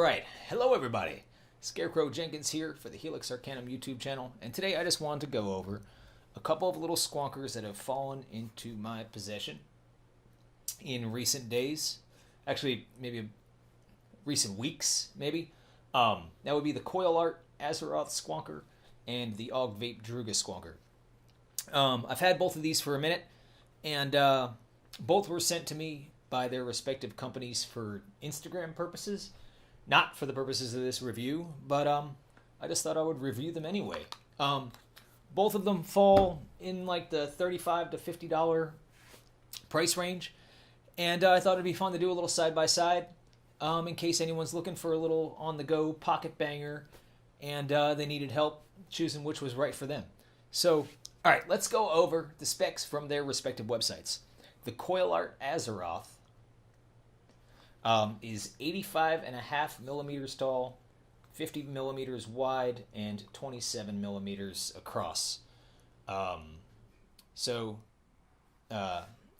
Alright, hello everybody. Scarecrow Jenkins here for the Helix Arcanum YouTube channel, and today I just wanted to go over a couple of little squonkers that have fallen into my possession in recent days. Actually, maybe recent weeks, maybe. That would be the Coil Art Azeroth squonker and the Augvape Druga squonker. I've had both of these for a minute, and both were sent to me by their respective companies for Instagram purposes. Not for the purposes of this review, but I just thought I would review them anyway. Both of them fall in like the $35 to $50 price range, and I thought it'd be fun to do a little side-by-side in case anyone's looking for a little on-the-go pocket banger and they needed help choosing which was right for them. So, all right, let's go over the specs from their respective websites. The Coil Art Azeroth is 85.5 millimeters tall, 50 millimeters wide, and 27 millimeters across. Yeah,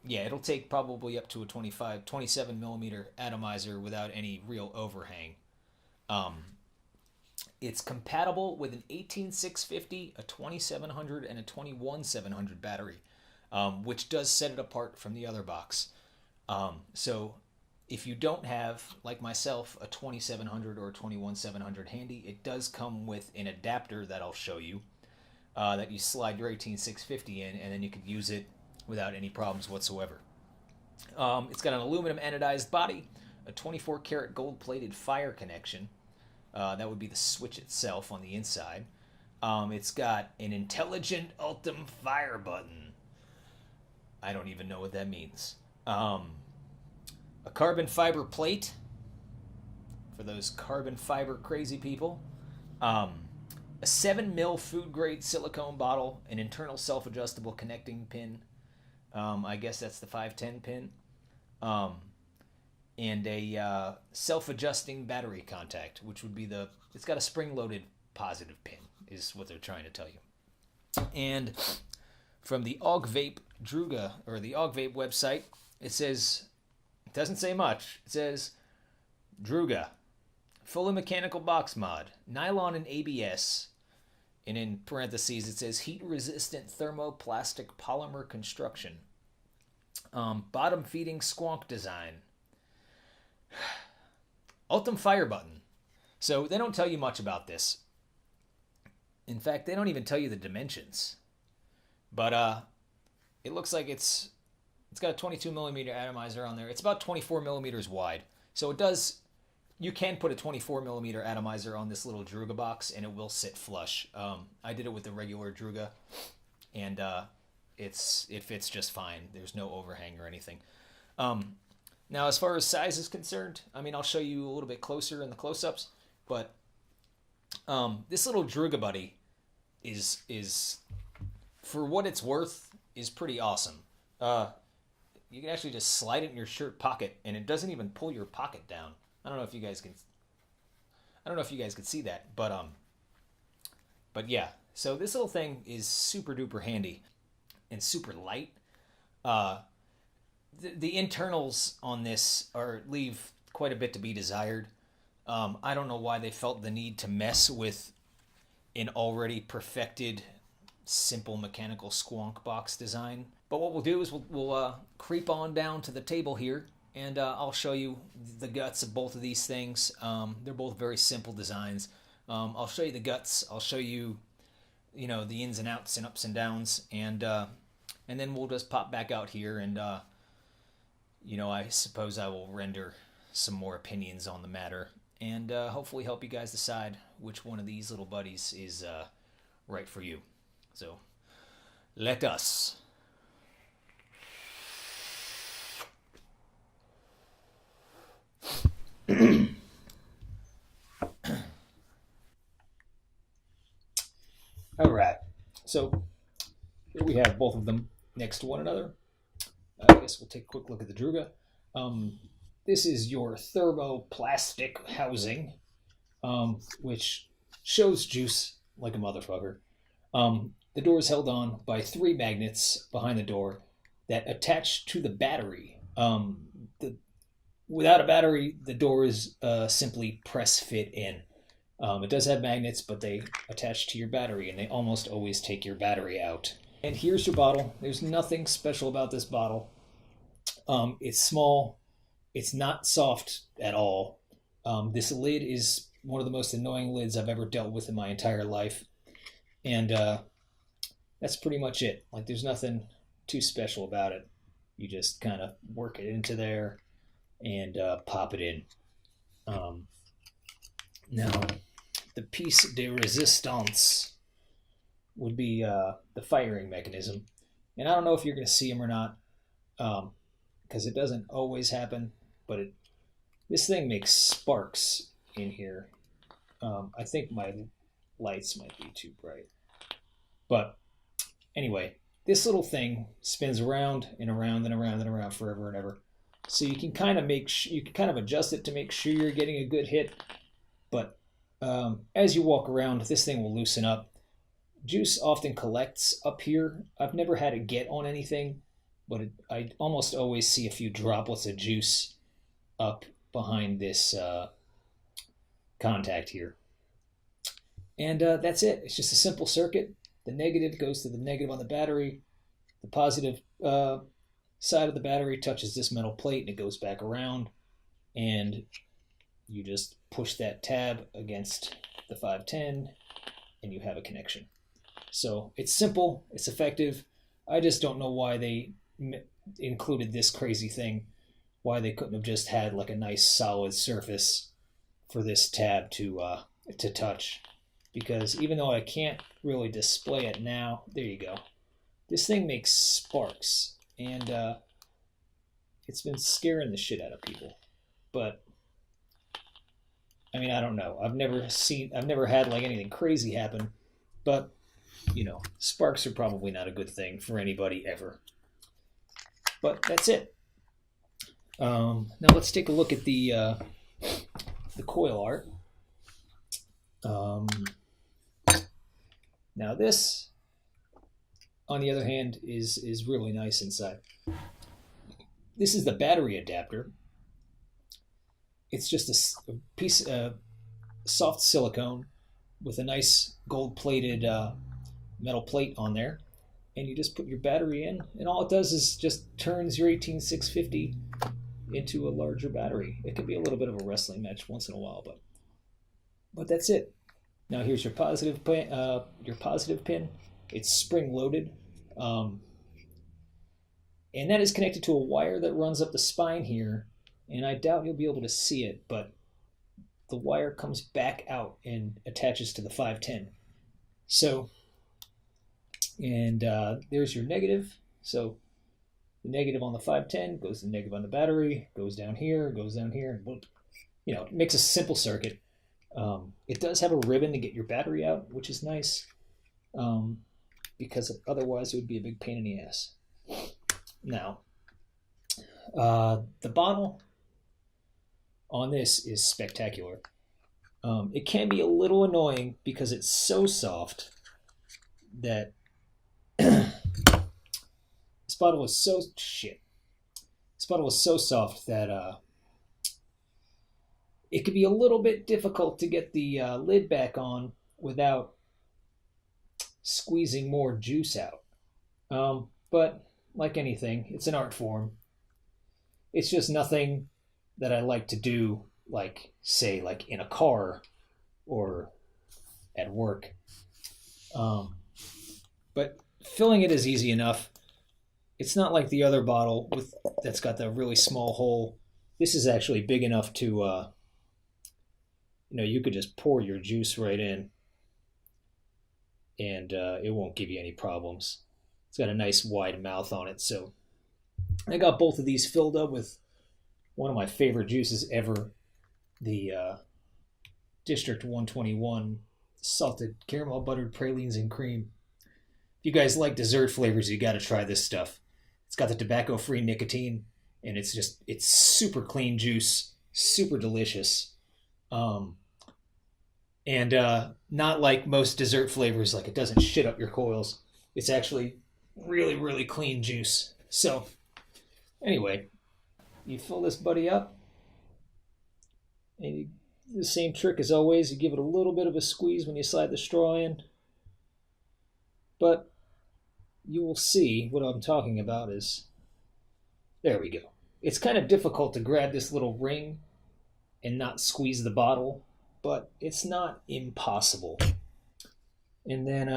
it'll take probably up to a 27 millimeter atomizer without any real overhang. It's compatible with an 18650, a 2700, and a 21700 battery, which does set it apart from the other box. So if you don't have, like myself, a 2700 or a 21700 handy, it does come with an adapter that I'll show you that you slide your 18650 in, and then you could use it without any problems whatsoever. It's got an aluminum anodized body, a 24 karat gold plated fire connection. That would be the switch itself on the inside. It's got an intelligent ultim fire button. I don't even know what that means. A carbon fiber plate for those carbon fiber crazy people. A 7 mil food grade silicone bottle, an internal self-adjustable connecting pin. I guess that's the 510 pin. And a self-adjusting battery contact, which would be it's got a spring-loaded positive pin, is what they're trying to tell you. And from the Augvape Druga, or the Augvape website, it doesn't say much. It says, Druga, fully mechanical box mod, nylon and ABS, and in parentheses it says heat-resistant thermoplastic polymer construction. Bottom-feeding squonk design. Ultim fire button. So they don't tell you much about this. In fact, they don't even tell you the dimensions. But it looks like it's got a 22 millimeter atomizer on there. It's about 24 millimeters wide. So you can put a 24 millimeter atomizer on this little Druga box and it will sit flush. I did it with the regular Druga, and it fits just fine. There's no overhang or anything. Now, as far as size is concerned, I mean, I'll show you a little bit closer in the close-ups, but this little Druga buddy is for what it's worth, is pretty awesome. You can actually just slide it in your shirt pocket, and it doesn't even pull your pocket down. I don't know if you guys can see that, but yeah. So this little thing is super duper handy and super light. The internals on this leave quite a bit to be desired. I don't know why they felt the need to mess with an already perfected simple mechanical squonk box design. But what we'll do is we'll creep on down to the table here, and I'll show you the guts of both of these things. They're both very simple designs. I'll show you the guts. I'll show you, the ins and outs and ups and downs, and then we'll just pop back out here, and I suppose I will render some more opinions on the matter, and hopefully help you guys decide which one of these little buddies is right for you. So, let us. All right, so here we have both of them next to one another. I guess we'll take a quick look at the Druga. This is your thermoplastic housing, which shows juice like a motherfucker. The door is held on by 3 magnets behind the door that attach to the battery. The Without a battery, the doors simply press fit in. It does have magnets, but they attach to your battery, and they almost always take your battery out. And here's your bottle. There's nothing special about this bottle. It's small. It's not soft at all. This lid is one of the most annoying lids I've ever dealt with in my entire life. And that's pretty much it. Like, there's nothing too special about it. You just kind of work it into there and pop it in. Now, the piece de resistance would be the firing mechanism. And I don't know if you're going to see them or not, because it doesn't always happen, but this thing makes sparks in here. I think my lights might be too bright. But anyway, this little thing spins around and around and around and around forever and ever. So you can kind of adjust it to make sure you're getting a good hit. But as you walk around, this thing will loosen up. Juice often collects up here. I've never had it get on anything, but I almost always see a few droplets of juice up behind this contact here. And that's it. It's just a simple circuit. The negative goes to the negative on the battery. The positive side of the battery touches this metal plate and it goes back around. And you just push that tab against the 510 and you have a connection. So it's simple, it's effective. I just don't know why they included this crazy thing, why they couldn't have just had like a nice solid surface for this tab to touch. Because even though I can't really display it now, there you go. This thing makes sparks, and it's been scaring the shit out of people. But I mean, I don't know. I've never had like anything crazy happen, but you know, sparks are probably not a good thing for anybody ever. But that's it. Now let's take a look at the coil art. Now this, on the other hand, is really nice inside. This is the battery adapter. It's just a piece of soft silicone with a nice gold-plated metal plate on there, and you just put your battery in, and all it does is just turns your 18650 into a larger battery. It could be a little bit of a wrestling match once in a while, but that's it. Now here's your positive pin. It's spring-loaded, and that is connected to a wire that runs up the spine here. And I doubt you'll be able to see it, but the wire comes back out and attaches to the 510. So, and there's your negative. So the negative on the 510 goes to the negative on the battery, goes down here, and you know, it makes a simple circuit. It does have a ribbon to get your battery out, which is nice, because otherwise it would be a big pain in the ass. Now, the bottle on this is spectacular. It can be a little annoying because it's so soft that this bottle was so soft that it could be a little bit difficult to get the lid back on without squeezing more juice out. But like anything, it's an art form. It's just nothing that I like to do, like, say, like in a car or at work. But filling it is easy enough. It's not like the other bottle that's got the really small hole. This is actually big enough to, you could just pour your juice right in and it won't give you any problems. It's got a nice wide mouth on it. So I got both of these filled up with one of my favorite juices ever, the District 121 salted caramel buttered pralines and cream. If you guys like dessert flavors, you got to try this stuff. It's got the tobacco-free nicotine, and it's super clean juice, super delicious. And not like most dessert flavors, like it doesn't shit up your coils. It's actually really, really clean juice. So anyway, you fill this buddy up, And the same trick as always, you give it a little bit of a squeeze when you slide the straw in. But you will see what I'm talking about is, there we go. It's kind of difficult to grab this little ring and not squeeze the bottle, but it's not impossible. And then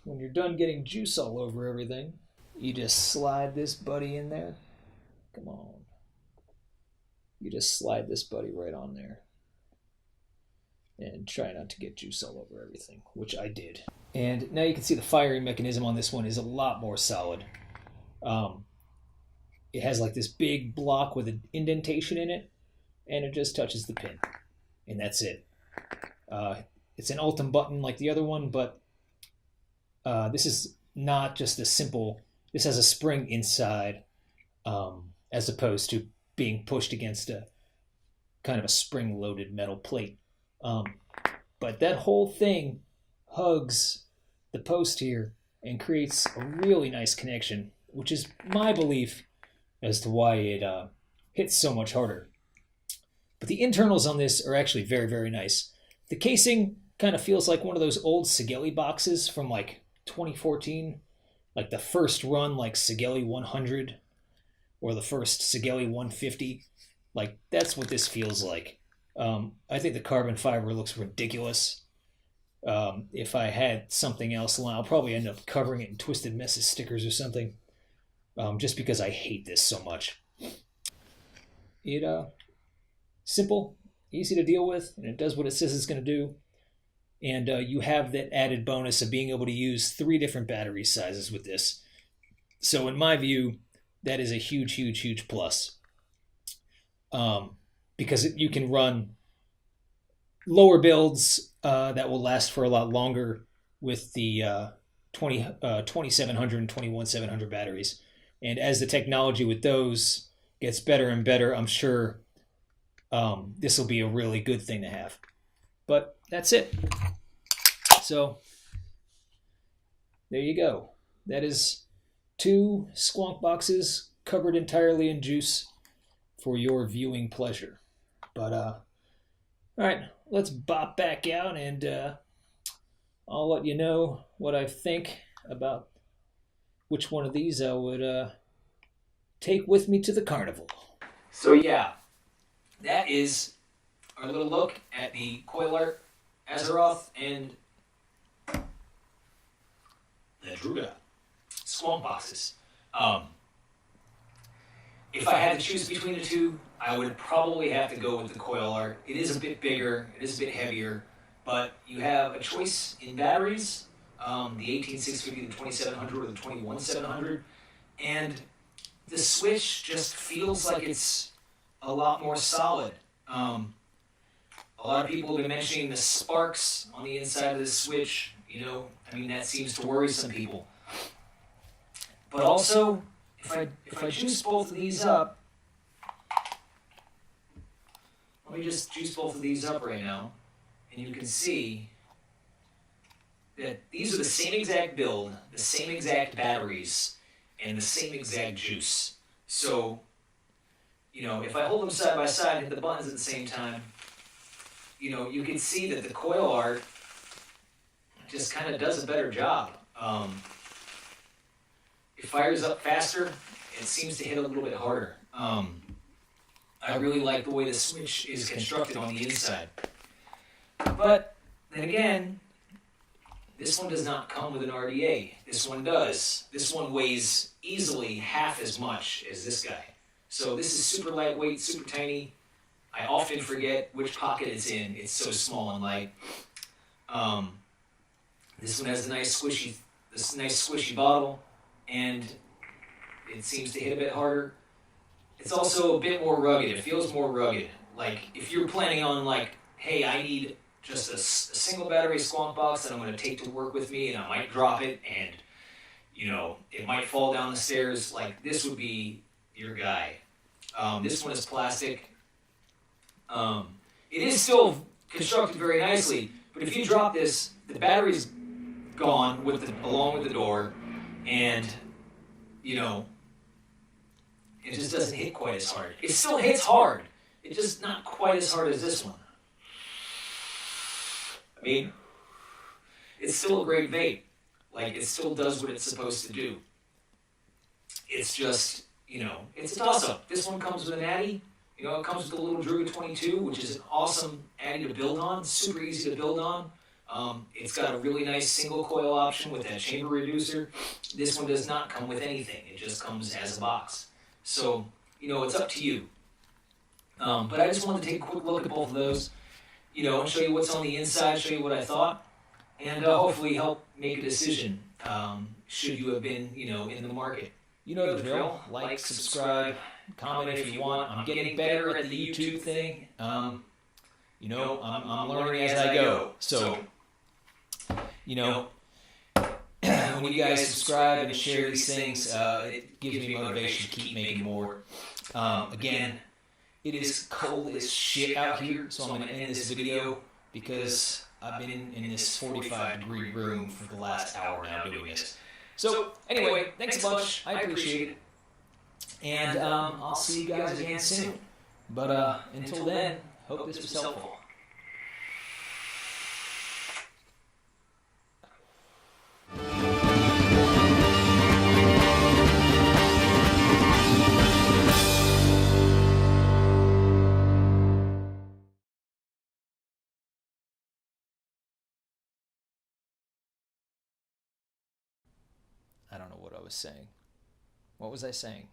when you're done getting juice all over everything, you just slide this buddy in there. Come on. You just slide this buddy right on there. And try not to get juice all over everything, which I did. And now you can see the firing mechanism on this one is a lot more solid. It has like this big block with an indentation in it, and it just touches the pin. And that's it. It's an Ultim button like the other one, but this is not just a simple, this has a spring inside, as opposed to being pushed against a kind of a spring-loaded metal plate. But that whole thing hugs the post here and creates a really nice connection, which is my belief as to why it hits so much harder. But the internals on this are actually very, very nice. The casing kind of feels like one of those old Sigelli boxes from like 2014, like the first run like Sigelli 100 or the first Sigelli 150. Like that's what this feels like. I think the carbon fiber looks ridiculous. If I had something else, I'll probably end up covering it in Twisted Messes stickers or something, just because I hate this so much. It simple, easy to deal with, and it does what it says it's going to do. And you have that added bonus of being able to use 3 different battery sizes with this. So in my view, that is a huge, huge, huge plus. Because you can run lower builds that will last for a lot longer with the 2700 and 21700 batteries. And as the technology with those gets better and better, I'm sure this will be a really good thing to have. But that's it. So there you go. That is 2 SQUONK boxes covered entirely in juice for your viewing pleasure. But all right, let's bop back out, and I'll let you know what I think about which one of these I would take with me to the carnival. So yeah, that is our little look at the Coil Art Azeroth and the Druga SQUONK boxes. If I had to choose between the two, I would probably have to go with the Coil Art. It is a bit bigger, it is a bit heavier, but you have a choice in batteries, the 18650, the 2700, or the 21700, and the Switch just feels like it's a lot more solid. A lot of people have been mentioning the sparks on the inside of the Switch. You know, I mean, that seems to worry some people. But also, if I juice both of these up, let me just juice both of these up right now, and you can see that these are the same exact build, the same exact batteries, and the same exact juice. So, you know, if I hold them side by side and hit the buttons at the same time, you know, you can see that the Coil Art just kind of does a better job. It fires up faster. It seems to hit a little bit harder. I really like the way the Switch is constructed on the inside. But then again, this one does not come with an RDA. This one does. This one weighs easily half as much as this guy. So this is super lightweight, super tiny. I often forget which pocket it's in. It's so small and light. This one has a nice squishy bottle, and it seems to hit a bit harder. It's also a bit more rugged. It feels more rugged. Like, if you're planning on, like, hey, I need just a single battery SQUONK box that I'm going to take to work with me, and I might drop it, and, you know, it might fall down the stairs, like, this would be your guy. This one is plastic. It is still constructed very nicely, but if you drop this, the battery's gone along with the door, and, you know, it just doesn't hit quite as hard. It still hits hard. It's just not quite as hard as this one. I mean, it's still a great vape. Like, it still does what it's supposed to do. It's just, you know, it's a toss-up. This one comes with an Addy. You know, it comes with the little Druga 22, which is an awesome Addy to build on. Super easy to build on. It's got a really nice single coil option with that chamber reducer. This one does not come with anything. It just comes as a box. So, you know, it's up to you. But I just wanted to take a quick look at both of those, you know, and show you what's on the inside, show you what I thought, and hopefully help make a decision should you have been, you know, in the market. You know the drill. Like, subscribe, comment if you want. I'm getting better at the YouTube thing. You know, I'm learning as I go. So, you know, when you guys subscribe and share these things, it gives me motivation to keep making more. Again, it is cold as shit out here, so I'm going to end this video because I've been in this 45-degree room for the last hour now doing this. So, anyway, thanks a bunch. I appreciate it. And I'll see you guys again soon. But until then, hope this was helpful. I don't know what I was saying. What was I saying?